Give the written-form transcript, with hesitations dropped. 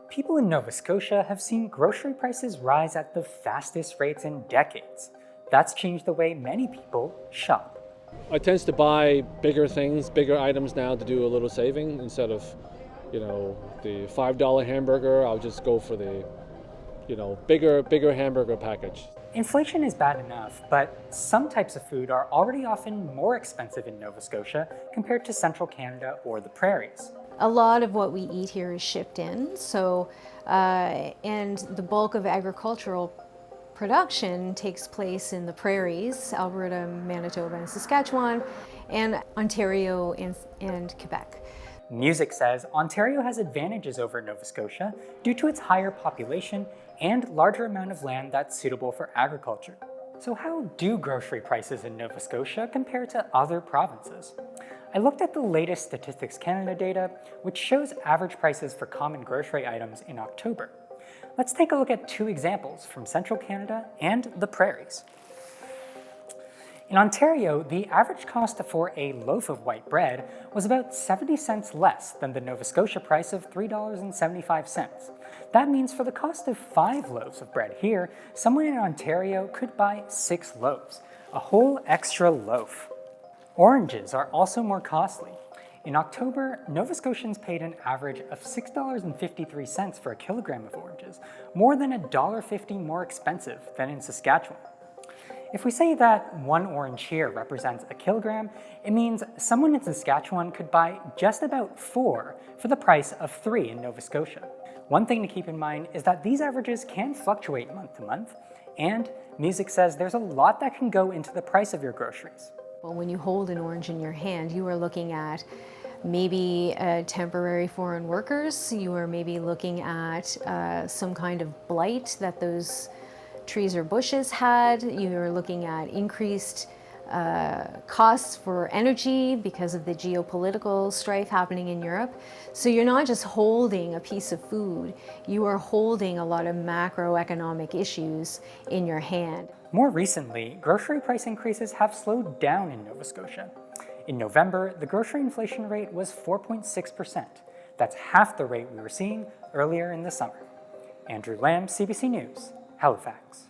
People in Nova Scotia have seen grocery prices rise at the fastest rates in decades. That's changed the way many people shop. I tend to buy bigger things, bigger items now to do a little saving instead of, the $5 hamburger. I'll just go for the, bigger hamburger package. Inflation is bad enough, but some types of food are already often more expensive in Nova Scotia compared to central Canada or the prairies. A lot of what we eat here is shipped in, and the bulk of agricultural production takes place in the prairies, Alberta, Manitoba, and Saskatchewan, and Ontario and Quebec. Music says Ontario has advantages over Nova Scotia due to its higher population and larger amount of land that's suitable for agriculture. So how do grocery prices in Nova Scotia compare to other provinces? I looked at the latest Statistics Canada data, which shows average prices for common grocery items in October. Let's take a look at two examples from central Canada and the prairies. In Ontario, the average cost for a loaf of white bread was about 70 cents less than the Nova Scotia price of $3.75. That means for the cost of 5 loaves of bread here, someone in Ontario could buy 6 loaves, a whole extra loaf. Oranges are also more costly. In October, Nova Scotians paid an average of $6.53 for a kilogram of oranges, more than $1.50 more expensive than in Saskatchewan. If we say that one orange here represents a kilogram, it means someone in Saskatchewan could buy just about 4 for the price of 3 in Nova Scotia. One thing to keep in mind is that these averages can fluctuate month to month, and Music says there's a lot that can go into the price of your groceries. Well, when you hold an orange in your hand, you are looking at maybe temporary foreign workers. You are maybe looking at some kind of blight that those trees or bushes had. You're looking at increased costs for energy because of the geopolitical strife happening in Europe. So you're not just holding a piece of food, you are holding a lot of macroeconomic issues in your hand. More recently, grocery price increases have slowed down in Nova Scotia. In November, the grocery inflation rate was 4.6%. That's half the rate we were seeing earlier in the summer. Andrew Lamb, CBC News, Halifax.